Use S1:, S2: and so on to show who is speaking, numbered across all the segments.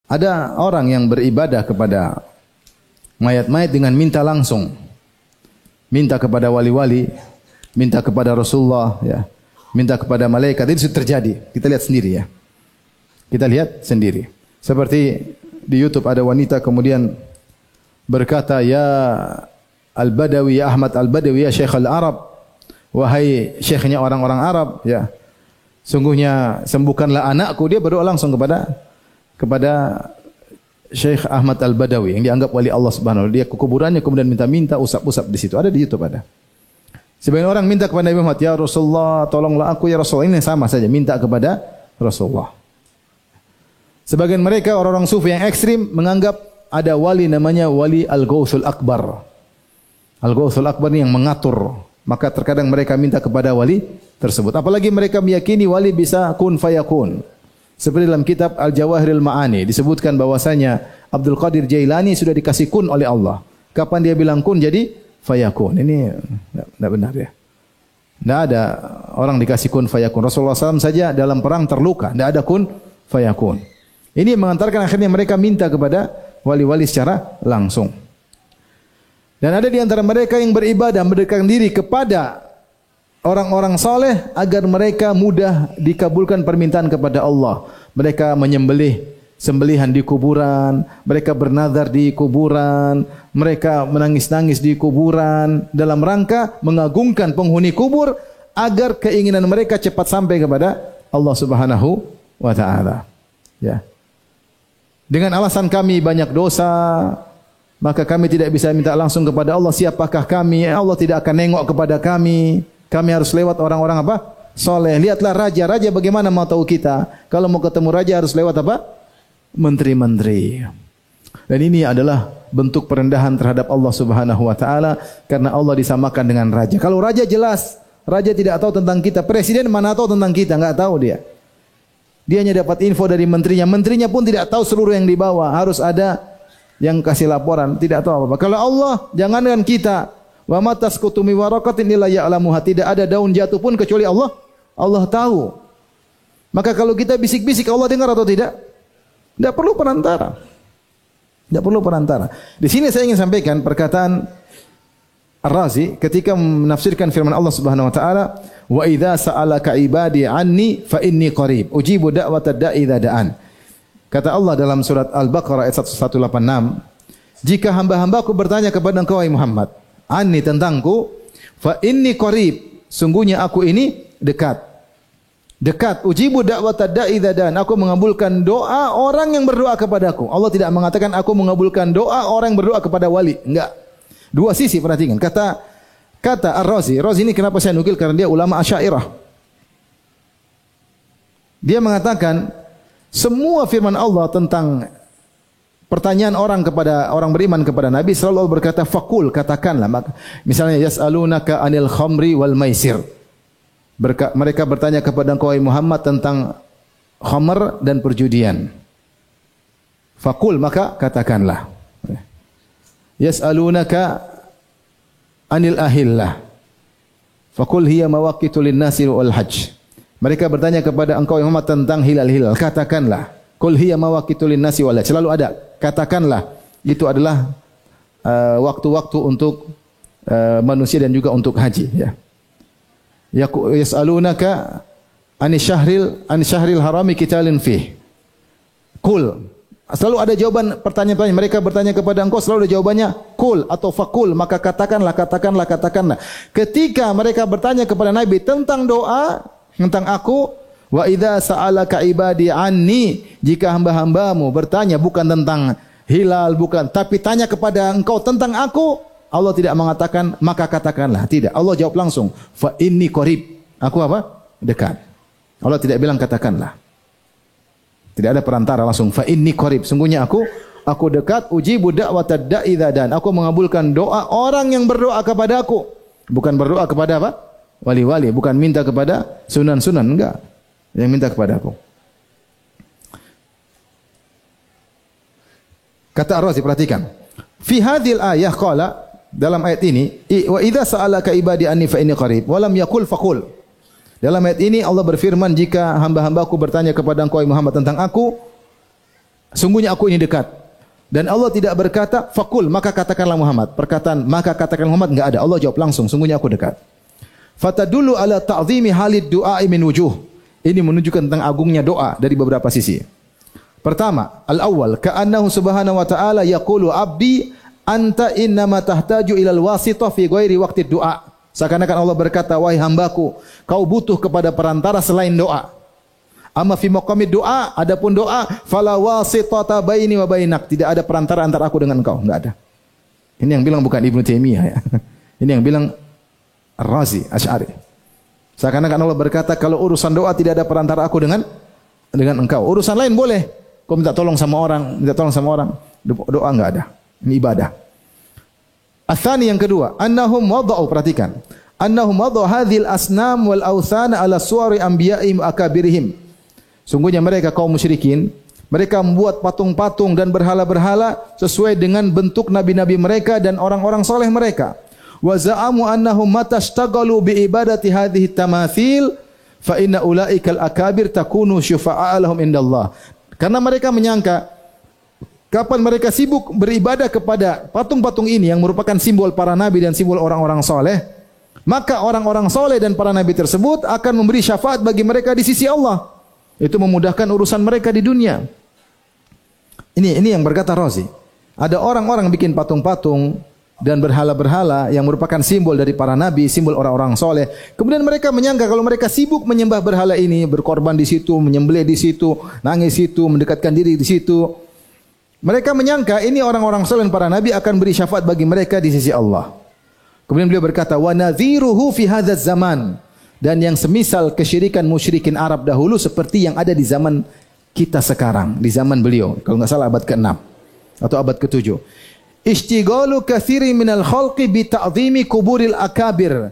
S1: Ada orang yang beribadah kepada mayat-mayat dengan minta langsung. Minta kepada wali-wali, minta kepada Rasulullah, ya. Minta kepada malaikat. Itu terjadi. Kita lihat sendiri ya. Kita lihat sendiri. Seperti di YouTube ada wanita kemudian berkata, "Ya Al-Badawi, ya Ahmad Al-Badawi, ya Syekh Al-Arab." Wahai syekhnya orang-orang Arab, ya. Sungguhnya sembuhkanlah anakku. Dia berdoa langsung kepada Syekh Ahmad Al-Badawi yang dianggap wali Allah Subhanahu wa taala. Dia ke kuburannya kemudian minta usap-usap di situ. Ada di YouTube ada. Sebagian orang minta kepada Nabi Muhammad, "Ya Rasulullah, tolonglah aku ya Rasulullah." Ini sama saja, minta kepada Rasulullah. Sebagian mereka orang-orang sufi yang ekstrim menganggap ada wali namanya wali Al-Ghausul Akbar. Al-Ghausul Akbar ini yang mengatur. Maka terkadang mereka minta kepada wali tersebut. Apalagi mereka meyakini wali bisa kun fayakun. Seperti dalam kitab Al-Jawahirul Ma'ani disebutkan bahwasanya Abdul Qadir Jailani sudah dikasih kun oleh Allah. Kapan dia bilang kun jadi fayakun. Ini tidak benar ya. Tidak ada orang dikasih kun fayakun. Rasulullah SAW saja dalam perang terluka. Tidak ada kun fayakun. Ini mengantarkan akhirnya mereka minta kepada wali-wali secara langsung. Dan ada di antara mereka yang beribadah mendekatkan diri kepada orang-orang soleh agar mereka mudah dikabulkan permintaan kepada Allah. Mereka menyembelih sembelihan di kuburan, mereka bernazar di kuburan, mereka menangis-nangis di kuburan dalam rangka mengagungkan penghuni kubur agar keinginan mereka cepat sampai kepada Allah Subhanahu wa taala. Ya. Dengan alasan kami banyak dosa, maka kami tidak bisa minta langsung kepada Allah. Siapakah kami? Allah tidak akan nengok kepada kami. Kami harus lewat orang-orang apa? Soleh. Lihatlah raja. Raja bagaimana mau tahu kita? Kalau mau ketemu raja harus lewat apa? Menteri-menteri. Dan ini adalah bentuk perendahan terhadap Allah Subhanahu wa taala karena Allah disamakan dengan raja. Kalau raja jelas, raja tidak tahu tentang kita. Presiden mana tahu tentang kita? Enggak tahu dia. Dia hanya dapat info dari menterinya. Menterinya pun tidak tahu seluruh yang dibawa. Harus ada yang kasih laporan, tidak tahu apa-apa. Kalau Allah, jangankan kita, wa ma tasqutu min waraqatin illa ya'lamuha, tidak ada daun jatuh pun kecuali Allah tahu. Maka kalau kita bisik-bisik, Allah dengar atau tidak? Tidak perlu perantara. Tidak perlu perantara. Di sini saya ingin sampaikan perkataan Ar-Razi ketika menafsirkan firman Allah Subhanahu wa taala, "Wa idza sa'alaka ibadi anni fa inni qarib, ujibu da'watad da'i idza da'an." Kata Allah dalam surat Al-Baqarah ayat 186, "Jika hamba-hambaku bertanya kepada engkau wahai Muhammad, anni tentangku, fa inni qarib, sungguhnya aku ini dekat." Dekat. Ujibu da'watad da'i idza da'an. Aku mengabulkan doa orang yang berdoa kepadaku. Allah tidak mengatakan aku mengabulkan doa orang yang berdoa kepada wali. Enggak. Dua sisi perhatikan. Kata Ar-Razi. Razi ini kenapa saya nukil? Karena dia ulama Asy'ariyah. Dia mengatakan semua firman Allah tentang pertanyaan orang kepada orang beriman kepada Nabi selalu Allah berkata faqul, katakanlah. Misalnya yas'alunaka 'anil khamri wal maisir. Mereka bertanya kepada engkau Muhammad tentang khamr dan perjudian. Faqul, maka katakanlah. Yas'alunaka 'anil ahillah. Faqul hiya mawaqitu lin-nasi wal hajj. Mereka bertanya kepada engkau Muhammad tentang hilal-hilal. Katakanlah, qul hiya mawaqitu lin-nasi wal hajj. Selalu ada. Katakanlah, itu adalah waktu-waktu untuk manusia dan juga untuk haji, ya. Yas'alunaka an syahril harami qitalin fih. Qul. Selalu ada jawaban pertanyaan-pertanyaan. Mereka bertanya kepada engkau, selalu ada jawabannya qul atau faqul, maka katakanlah. Ketika mereka bertanya kepada Nabi tentang doa, tentang aku, wa idza sa'alaka ibadi anni, jika hamba-hambamu bertanya bukan tentang hilal, bukan, tapi tanya kepada engkau tentang aku, Allah tidak mengatakan maka katakanlah, tidak. Allah jawab langsung, fa inni qarib. Aku apa? Dekat. Allah tidak bilang katakanlah. Tidak ada perantara, langsung fa inni qarib. Sungguhnya aku dekat, ujibu da'watad da'i idza dan. Aku mengabulkan doa orang yang berdoa kepadaku. Bukan berdoa kepada apa? Wali-wali, bukan minta kepada sunan-sunan, enggak. Yang minta kepada aku. Kata Ar-Razi, perhatikan. Fi hadhil ayah qala, dalam ayat ini, wa idza sa'alaka ibadi anni fa inni qarib, wa lam yaqul faqul. Dalam ayat ini Allah berfirman, jika hamba-hambaku bertanya kepada engkau Muhammad tentang aku, sungguhnya aku ini dekat. Dan Allah tidak berkata, fakul, maka katakanlah Muhammad. Perkataan, maka katakan Muhammad, enggak ada. Allah jawab langsung, sungguhnya aku dekat. Fatadullu ala ta'zimi halid du'a'i min wujuh. Ini menunjukkan tentang agungnya doa dari beberapa sisi. Pertama, al-awwal, ka'annahu subhanahu wa ta'ala yaqulu abdi anta innama tahtaju ilal wasitah fi ghairi waqti du'a. Seakan-akan Allah berkata, wahai hambaku, kau butuh kepada perantara selain doa. Amma fi maqamid doa, adapun doa, fala wasitata baini wa bainak, tidak ada perantara antara aku dengan engkau, enggak ada. Ini yang bilang bukan Ibnu Taimiyah ya. Ini yang bilang Ar-Razi, Asy'ari. Seakan-akan Allah berkata, kalau urusan doa tidak ada perantara aku dengan engkau. Urusan lain boleh. Kau minta tolong sama orang, doa enggak ada. Ini ibadah. Ats-tsani yang kedua, annahum wada'u, perhatikan. Annahum wada'u hadhil asnam wal awthana ala suwari anbiya'ihim akabirihim. Sungguhnya mereka kaum musyrikin, mereka membuat patung-patung dan berhala-berhala sesuai dengan bentuk nabi-nabi mereka dan orang-orang soleh mereka. Wa za'amu annahum matashtagalu bi ibadati hadhihi tamathil fa inna ulaikal akabir takunu syufa'a lahum indallah. Karena mereka menyangka kapan mereka sibuk beribadah kepada patung-patung ini yang merupakan simbol para nabi dan simbol orang-orang soleh, maka orang-orang soleh dan para nabi tersebut akan memberi syafaat bagi mereka di sisi Allah. Itu memudahkan urusan mereka di dunia. Ini yang berkata Razi. Ada orang-orang bikin patung-patung dan berhala-berhala yang merupakan simbol dari para nabi, simbol orang-orang soleh. Kemudian mereka menyangka kalau mereka sibuk menyembah berhala ini, berkorban di situ, menyembelih di situ, nangis di situ, mendekatkan diri di situ, mereka menyangka ini orang-orang soleh dan para nabi akan beri syafaat bagi mereka di sisi Allah. Kemudian beliau berkata, wa nadhiruhu fi hadzal zaman. Dan yang semisal kesyirikan musyrikin Arab dahulu seperti yang ada di zaman kita sekarang, di zaman beliau, kalau enggak salah abad ke-6 atau abad ke-7. Ishtighalu katsirin minal khalqi bi ta'dhimi kuburil akabir.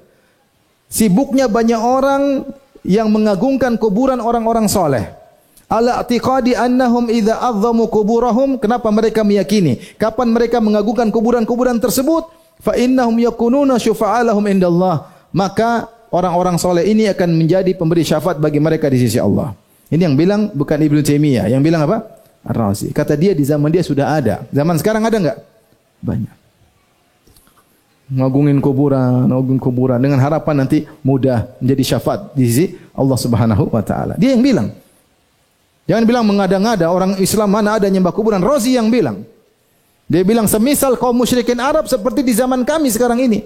S1: Sibuknya banyak orang yang mengagungkan kuburan orang-orang soleh. Ala i'tiqadi annahum idza 'azzamu kuburahum, kenapa mereka meyakini kapan mereka mengagungkan kuburan-kuburan tersebut, fa innahum yakununa syufa'a lahum indallah, maka orang-orang soleh ini akan menjadi pemberi syafaat bagi mereka di sisi Allah. Ini yang bilang bukan Ibnu Taimiyah, yang bilang apa? Ar-Razi. Kata dia di zaman dia sudah ada. Zaman sekarang ada enggak? Banyak. Ngagungin kuburan dengan harapan nanti mudah menjadi syafaat di sisi Allah Subhanahu wa taala. Dia yang bilang. Jangan bilang mengada-ngada orang Islam mana ada nyembah kuburan. Razi yang bilang. Dia bilang semisal kaum musyrikin Arab seperti di zaman kami sekarang ini.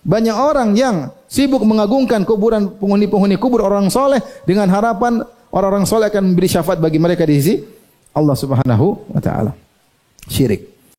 S1: Banyak orang yang sibuk mengagungkan kuburan penghuni-penghuni kubur orang soleh dengan harapan orang-orang soleh akan memberi syafaat bagi mereka di sisi Allah Subhanahu wa taala. Syirik.